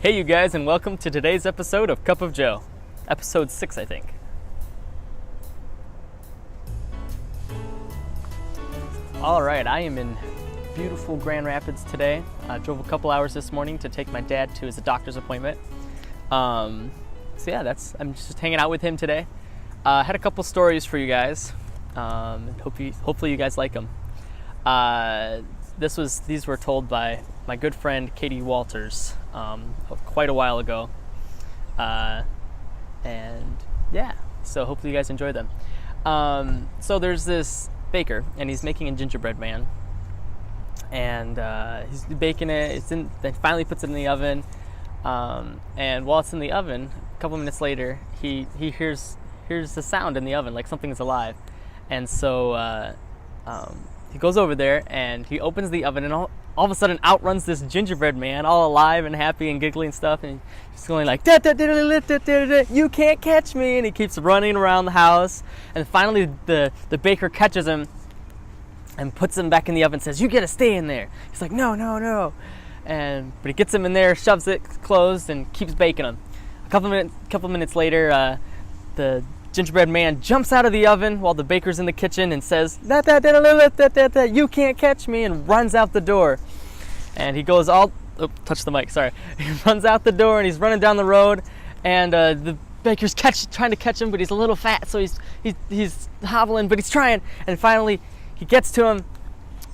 Hey you guys, and welcome to today's episode of Cup of Joe. Episode 6, I think. Alright, I am in beautiful Grand Rapids today. I drove a couple hours this morning to take my dad to his doctor's appointment. I'm just hanging out with him today. Had a couple stories for you guys. Hopefully you guys like them. These were told by my good friend Katie Walters quite a while ago, so hopefully you guys enjoy them. So there's this baker, and he's making a gingerbread man, and he's baking it. Then finally puts it in the oven, and while it's in the oven, a couple minutes later, he hears the sound in the oven, like something is alive, and so he goes over there and he opens the oven, and all of a sudden out runs this gingerbread man, all alive and happy and giggly and stuff, and he's going like, da, da, da, da, da, da, da, you can't catch me, and he keeps running around the house, and finally the baker catches him and puts him back in the oven and says, you gotta stay in there. He's like, no, but he gets him in there, shoves it closed, and keeps baking him. A couple minutes later, the gingerbread man jumps out of the oven while the baker's in the kitchen and says, da, da, da, da, da, da, da, you can't catch me, and runs out the door. And he goes touch the mic, sorry. He runs out the door and he's running down the road, and the baker's trying to catch him, but he's a little fat, so he's hobbling, but he's trying. And finally he gets to him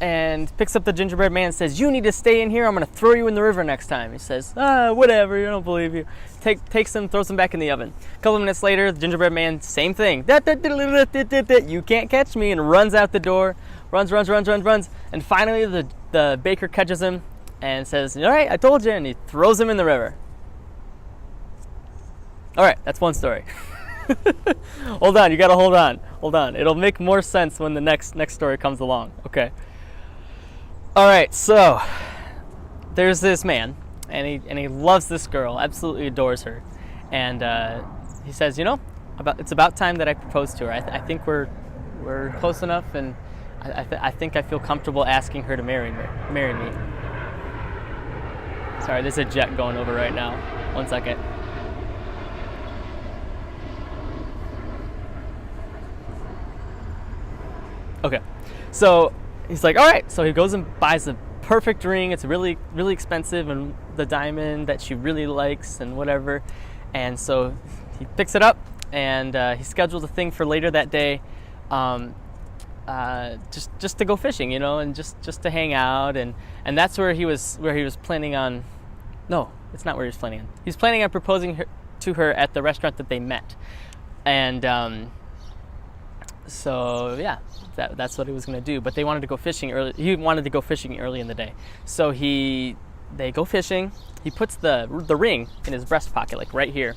and picks up the gingerbread man and says, you need to stay in here, I'm going to throw you in the river next time. He says, whatever, I don't believe you. Takes him, throws him back in the oven. A couple of minutes later, the gingerbread man, same thing. You can't catch me, and runs out the door. Runs. And finally the baker catches him and says, all right, I told you, and he throws him in the river. All right, that's one story. Hold on, you got to hold on. It'll make more sense when the next story comes along. Okay. All right, so there's this man, and he loves this girl, absolutely adores her, and he says, it's about time that I propose to her. I think we're close enough, and I think I feel comfortable asking her to marry me. Sorry, there's a jet going over right now. 1 second. Okay, so he's like, all right. So he goes and buys a perfect ring. It's really, really expensive, and the diamond that she really likes and whatever. And so he picks it up, and he scheduled a thing for later that day, just to go fishing, and just to hang out. And that's where he was planning on. No, it's not where he was planning on. He's planning on proposing to her at the restaurant that they met. And so yeah, that's what he was going to do. But they wanted to go fishing early. He wanted to go fishing early in the day. So they go fishing. He puts the ring in his breast pocket, like right here.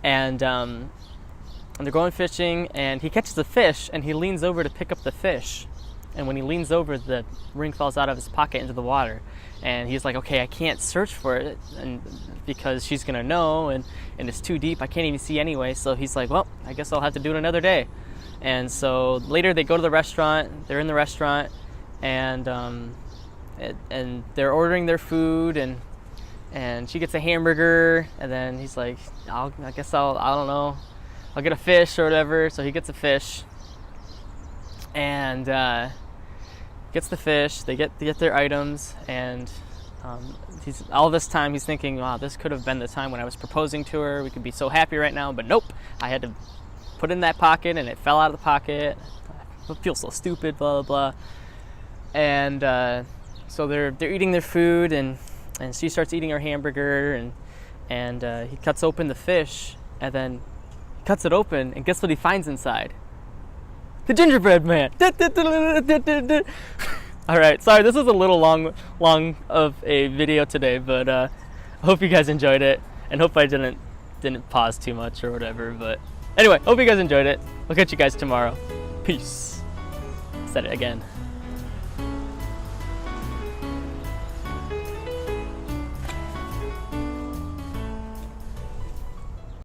And they're going fishing, and he catches a fish, and he leans over to pick up the fish. And when he leans over, the ring falls out of his pocket into the water. And he's like, okay, I can't search for it, and because she's going to know, and it's too deep, I can't even see anyway. So he's like, well, I guess I'll have to do it another day. And so later they go to the restaurant. They're in the restaurant, and they're ordering their food, and she gets a hamburger, and then he's like, I don't know, I'll get a fish or whatever. So he gets a fish, and gets the fish. They get their items, and all this time he's thinking, wow, this could have been the time when I was proposing to her. We could be so happy right now, but nope, I had to put it in that pocket, and it fell out of the pocket. I feel so stupid, blah, blah, blah. And so they're eating their food, and she starts eating her hamburger, and he cuts open the fish, and then he cuts it open, and guess what he finds inside? The gingerbread man. All right, sorry, this is a little long of a video today, but I hope you guys enjoyed it, and hope I didn't pause too much or whatever. But anyway, hope you guys enjoyed it. I'll catch you guys tomorrow. Peace. Said it again.